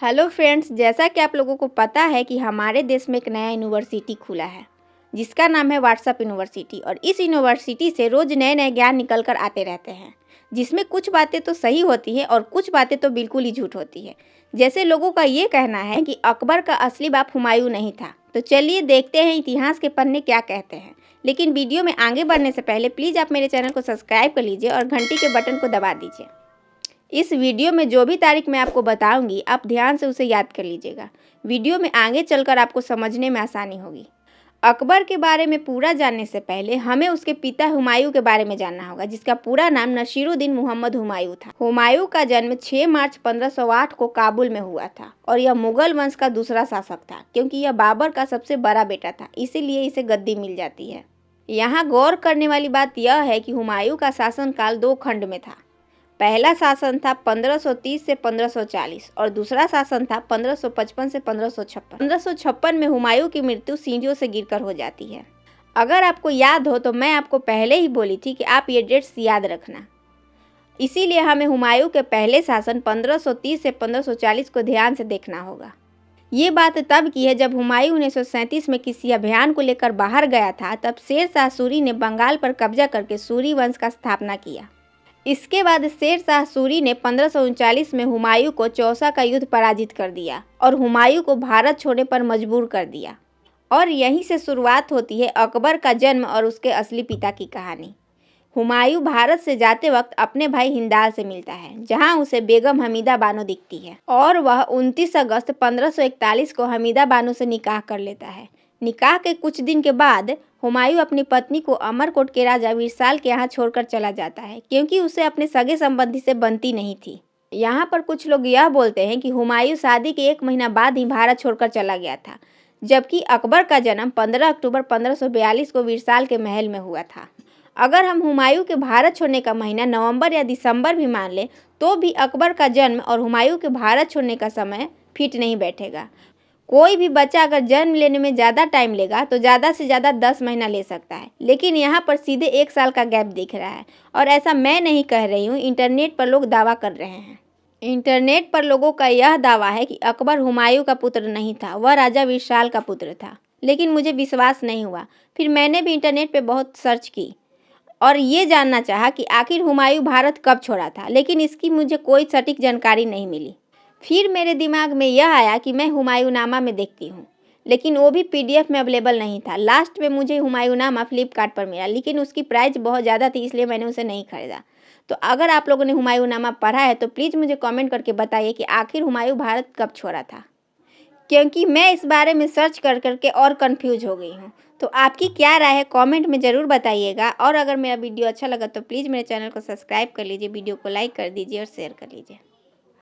Hello friends, जैसा कि आप लोगों को पता है कि हमारे देश में एक नया यूनिवर्सिटी खुला है जिसका नाम है व्हाट्सएप यूनिवर्सिटी। और इस यूनिवर्सिटी से रोज़ नए नए ज्ञान निकल कर आते रहते हैं, जिसमें कुछ बातें तो सही होती हैं और कुछ बातें तो बिल्कुल ही झूठ होती है। जैसे लोगों का ये कहना है कि अकबर का असली बाप हुमायूं नहीं था। तो चलिए देखते हैं इतिहास के पन्ने क्या कहते हैं। लेकिन वीडियो में आगे बढ़ने से पहले प्लीज़ आप मेरे चैनल को सब्सक्राइब कर लीजिए और घंटी के बटन को दबा दीजिए। इस वीडियो में जो भी तारीख मैं आपको बताऊंगी, आप ध्यान से उसे याद कर लीजिएगा। वीडियो में आगे चलकर आपको समझने में आसानी होगी। अकबर के बारे में पूरा जानने से पहले हमें उसके पिता हुमायूं के बारे में जानना होगा, जिसका पूरा नाम नसीरुद्दीन मोहम्मद हुमायूं था। हुमायूं का जन्म 6 मार्च 1508 को काबुल में हुआ था और यह मुगल वंश का दूसरा शासक था। क्योंकि यह बाबर का सबसे बड़ा बेटा था, इसीलिए इसे गद्दी मिल जाती है। यहाँ गौर करने वाली बात यह है कि हुमायूं का शासनकाल 2 खंड में था। पहला शासन था 1530 से 1540 और दूसरा शासन था 1555 से 1556। 1556 में हुमायूं की मृत्यु सीढ़ियों से गिरकर हो जाती है। अगर आपको याद हो तो मैं आपको पहले ही बोली थी कि आप ये डेट्स याद रखना। इसीलिए हमें हुमायूं के पहले शासन 1530 से 1540 को ध्यान से देखना होगा। ये बात तब की है जब हुमायूं 1937 में किसी अभियान को लेकर बाहर गया था। तब शेर शाह सूरी ने बंगाल पर कब्जा करके सूरी वंश का स्थापना किया। इसके बाद शेर शाह सूरी ने 1539 में हुमायूं को चौसा का युद्ध पराजित कर दिया और हुमायूं को भारत छोड़ने पर मजबूर कर दिया। और यहीं से शुरुआत होती है अकबर का जन्म और उसके असली पिता की कहानी। हुमायूं भारत से जाते वक्त अपने भाई हिंदाल से मिलता है, जहां उसे बेगम हमीदा बानो दिखती है और वह 29 अगस्त 1541 को हमीदा बानो से निकाह कर लेता है। निकाह के कुछ दिन के बाद हुमायूं अपनी पत्नी को अमरकोट के राजा विरसाल के यहाँ छोड़कर चला जाता है, क्योंकि उसे अपने सगे संबंधी से बनती नहीं थी। यहाँ पर कुछ लोग यह बोलते हैं कि हुमायूं शादी के 1 महीना बाद ही भारत छोड़कर चला गया था, जबकि अकबर का जन्म 15 अक्टूबर 1542 को विरसाल के महल में हुआ था। अगर हम हुमायूं के भारत छोड़ने का महीना नवंबर या दिसंबर भी मान लें तो भी अकबर का जन्म और हुमायूं के भारत छोड़ने का समय फिट नहीं बैठेगा। कोई भी बच्चा अगर जन्म लेने में ज़्यादा टाइम लेगा तो ज़्यादा से ज़्यादा 10 महीना ले सकता है, लेकिन यहाँ पर सीधे 1 साल का गैप दिख रहा है। और ऐसा मैं नहीं कह रही हूँ, इंटरनेट पर लोग दावा कर रहे हैं। इंटरनेट पर लोगों का यह दावा है कि अकबर हुमायूं का पुत्र नहीं था, वह राजा विशाल का पुत्र था। लेकिन मुझे विश्वास नहीं हुआ। फिर मैंने भी इंटरनेट पर बहुत सर्च की और ये जानना चाहा कि आखिर हुमायूं भारत कब छोड़ा था, लेकिन इसकी मुझे कोई सटीक जानकारी नहीं मिली। फिर मेरे दिमाग में यह आया कि मैं हुमायूंनामा में देखती हूँ, लेकिन वो भी PDF में अवेलेबल नहीं था। लास्ट में मुझे हुमायूंनामा फ्लिपकार्ट पर मिला, लेकिन उसकी प्राइस बहुत ज़्यादा थी, इसलिए मैंने उसे नहीं खरीदा। तो अगर आप लोगों ने हुमायूंनामा पढ़ा है तो प्लीज़ मुझे कमेंट करके बताइए कि आखिर हुमायूं भारत कब छोड़ा था, क्योंकि मैं इस बारे में सर्च कर करके और कंफ्यूज हो गई हूँ। तो आपकी क्या राय है, कमेंट में ज़रूर बताइएगा। और अगर मेरा वीडियो अच्छा लगा तो प्लीज़ मेरे चैनल को सब्सक्राइब कर लीजिए, वीडियो को लाइक कर दीजिए और शेयर कर लीजिए।